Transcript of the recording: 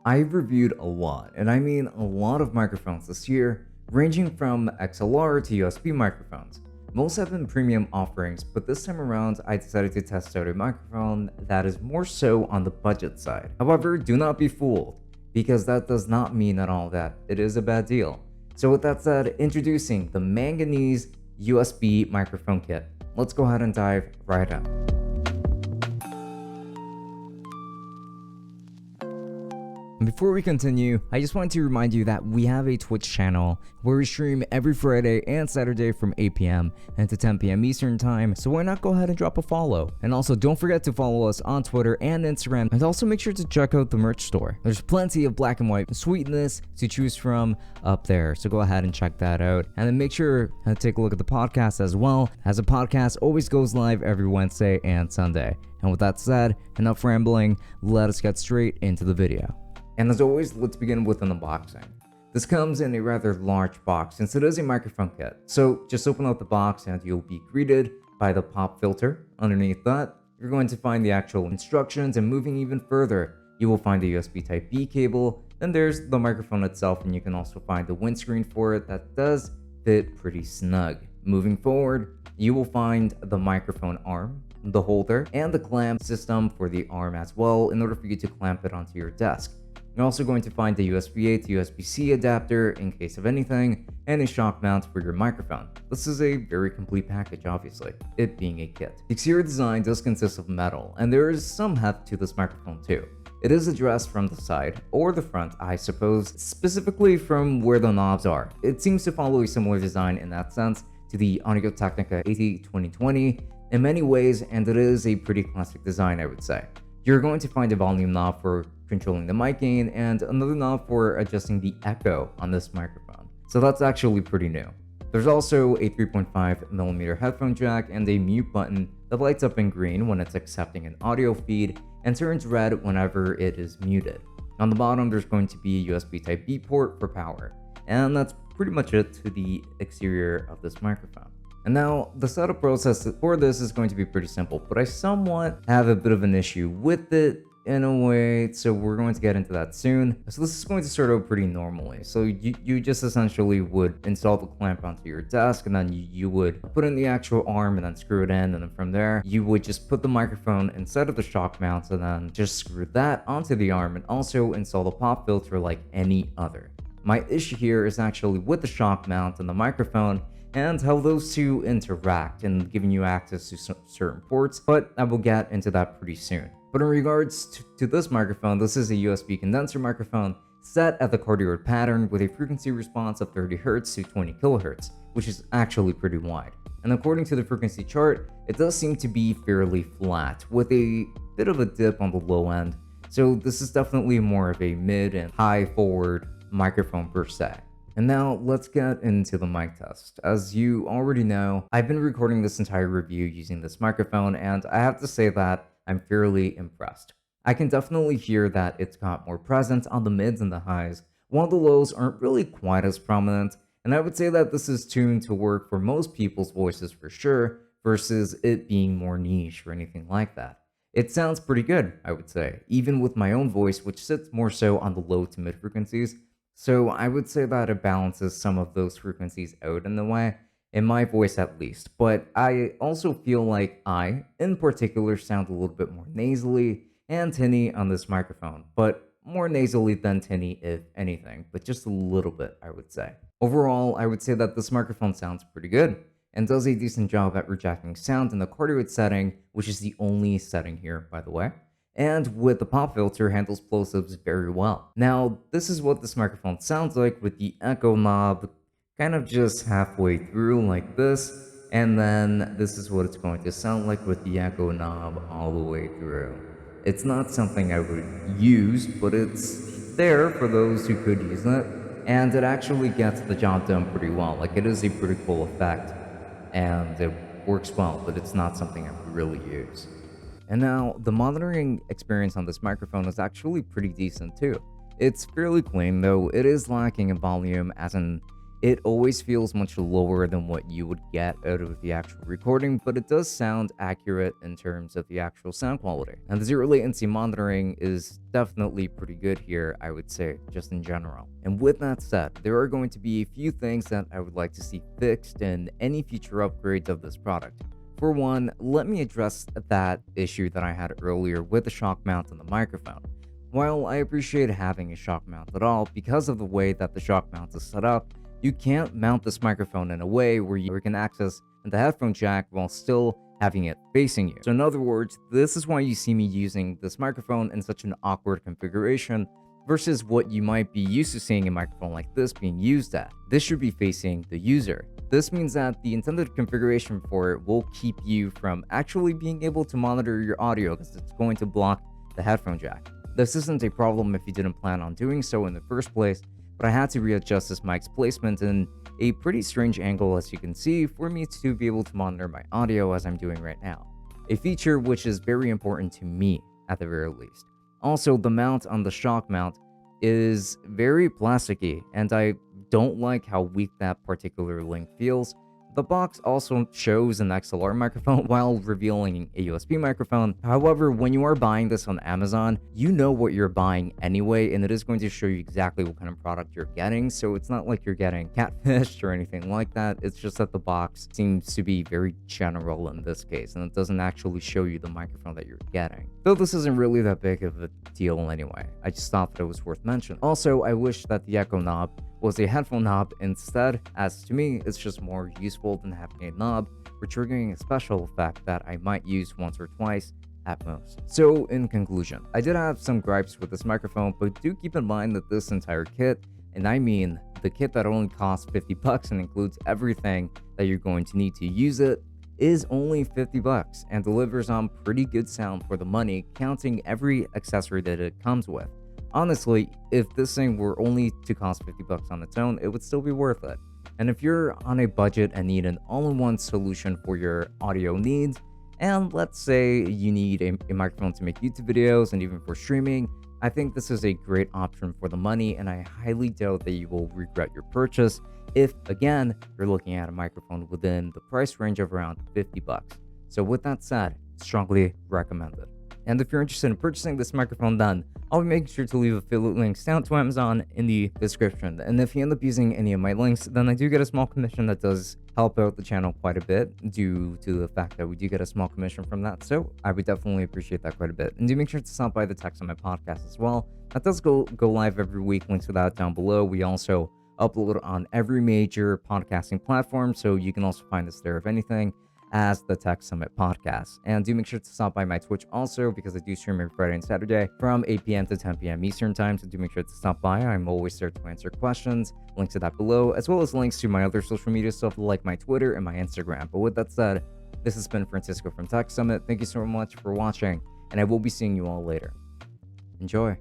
I've reviewed a lot, and I mean a lot of microphones this year, ranging from XLR to USB microphones. Most have been premium offerings, but this time around I decided to test out a microphone that is more so on the budget side. However, do not be fooled, because that does not mean at all that it is a bad deal. So with that said, introducing the Manganese USB Microphone Kit. Let's go ahead and dive right in. Before we continue, I just want to remind you that we have a Twitch channel where we stream every Friday and Saturday from 8 p.m. and to 10 p.m. Eastern time, so why not go ahead and drop a follow? And also don't forget to follow us on Twitter and Instagram, and also make sure to check out the merch store. There's plenty of black and white sweetness to choose from up there, so go ahead and check that out. And then make sure to take a look at the podcast as well, as the podcast always goes live every Wednesday and Sunday. And with that said, enough rambling, let us get straight into the video. And as always, let's begin with an unboxing. This comes in a rather large box since it is a microphone kit. So just open up the box and you'll be greeted by the pop filter. Underneath that, you're going to find the actual instructions, and moving even further, you will find the USB Type-B cable. Then there's the microphone itself, and you can also find the windscreen for it that does fit pretty snug. Moving forward, you will find the microphone arm, the holder, and the clamp system for the arm as well in order for you to clamp it onto your desk. You're also going to find the USB-A to USB-C adapter in case of anything, and a shock mount for your microphone. This is a very complete package, obviously, it being a kit. The exterior design does consist of metal, and there is some heft to this microphone too. It is addressed from the side, or the front, I suppose, specifically from where the knobs are. It seems to follow a similar design in that sense to the Audio-Technica AT2020 in many ways, and it is a pretty classic design, I would say. You're going to find a volume knob for controlling the mic gain and another knob for adjusting the echo on this microphone. So that's actually pretty new. There's also a 3.5mm headphone jack and a mute button that lights up in green when it's accepting an audio feed and turns red whenever it is muted. On the bottom, there's going to be a USB Type-B port for power. And that's pretty much it to the exterior of this microphone. And now, the setup process for this is going to be pretty simple, but I somewhat have a bit of an issue with it in a way, so we're going to get into that soon. So this is going to start out pretty normally. So you just essentially would install the clamp onto your desk, and then you would put in the actual arm and then screw it in, and then from there, you would just put the microphone inside of the shock mount and then just screw that onto the arm and also install the pop filter like any other. My issue here is actually with the shock mount and the microphone, and how those two interact and giving you access to certain ports, but I will get into that pretty soon. But in regards to this microphone, this is a USB condenser microphone set at the cardioid pattern with a frequency response of 30 Hz to 20 kHz, which is actually pretty wide. And according to the frequency chart, it does seem to be fairly flat, with a bit of a dip on the low end. So this is definitely more of a mid and high forward microphone per se. And now let's get into the mic test. As you already know, I've been recording this entire review using this microphone, and I have to say that I'm fairly impressed. I can definitely hear that it's got more presence on the mids and the highs, while the lows aren't really quite as prominent, and I would say that this is tuned to work for most people's voices for sure, versus it being more niche or anything like that. It sounds pretty good, I would say, even with my own voice, which sits more so on the low to mid frequencies. So I would say that it balances some of those frequencies out in a way, in my voice at least. But I also feel like I, in particular, sound a little bit more nasally and tinny on this microphone, but more nasally than tinny if anything, but just a little bit, I would say. Overall, I would say that this microphone sounds pretty good and does a decent job at rejecting sound in the cardioid setting, which is the only setting here, by the way. And with the pop filter, handles plosives very well. Now, this is what this microphone sounds like with the echo knob kind of just halfway through like this, and then this is what it's going to sound like with the echo knob all the way through. It's not something I would use, but it's there for those who could use it, and it actually gets the job done pretty well. Like, it is a pretty cool effect, and it works well, but it's not something I would really use. And now, the monitoring experience on this microphone is actually pretty decent too. It's fairly clean, though it is lacking in volume, as in it always feels much lower than what you would get out of the actual recording, but it does sound accurate in terms of the actual sound quality. And the zero latency monitoring is definitely pretty good here, I would say, just in general. And with that said, there are going to be a few things that I would like to see fixed in any future upgrades of this product. For one, let me address that issue that I had earlier with the shock mount on the microphone. While I appreciate having a shock mount at all, because of the way that the shock mount is set up, you can't mount this microphone in a way where you can access the headphone jack while still having it facing you. So in other words, this is why you see me using this microphone in such an awkward configuration versus what you might be used to seeing a microphone like this being used at. This should be facing the user. This means that the intended configuration for it will keep you from actually being able to monitor your audio because it's going to block the headphone jack. This isn't a problem if you didn't plan on doing so in the first place, but I had to readjust this mic's placement in a pretty strange angle, as you can see, for me to be able to monitor my audio as I'm doing right now. A feature which is very important to me at the very least. Also, the mount on the shock mount is very plasticky, and I don't like how weak that particular link feels. The box also shows an XLR microphone while revealing a USB microphone. However, when you are buying this on Amazon, you know what you're buying anyway, and it is going to show you exactly what kind of product you're getting. So it's not like you're getting catfished or anything like that. It's just that the box seems to be very general in this case, and it doesn't actually show you the microphone that you're getting. Though this isn't really that big of a deal anyway. I just thought that it was worth mentioning. Also, I wish that the echo knob was a headphone knob instead, as to me, it's just more useful than having a knob for triggering a special effect that I might use once or twice at most. So in conclusion, I did have some gripes with this microphone, but do keep in mind that this entire kit, and I mean the kit that only costs $50 and includes everything that you're going to need to use it, is only $50 and delivers on pretty good sound for the money, counting every accessory that it comes with. Honestly, if this thing were only to cost $50 on its own, it would still be worth it. And if you're on a budget and need an all-in-one solution for your audio needs, and let's say you need a microphone to make YouTube videos and even for streaming, I think this is a great option for the money, and I highly doubt that you will regret your purchase if, again, you're looking at a microphone within the price range of around $50. So with that said, strongly recommended. And if you're interested in purchasing this microphone, then I'll be making sure to leave affiliate links down to Amazon in the description. And if you end up using any of my links, then I do get a small commission that does help out the channel quite a bit due to the fact that we do get a small commission from that. So I would definitely appreciate that quite a bit. And do make sure to stop by the text on my podcast as well. That does go live every week. Links to that down below. We also upload on every major podcasting platform, so you can also find us there if anything as the Tech Summit Podcast. And do make sure to stop by my Twitch also, because I do stream every Friday and Saturday from 8 p.m. to 10 p.m. Eastern time, so do make sure to stop by. I'm always there to answer questions. Links to that below, as well as links to my other social media stuff like my Twitter and my Instagram. But with that said, this has been Francisco from Tech Summit. Thank you so much for watching, and I will be seeing you all later. Enjoy.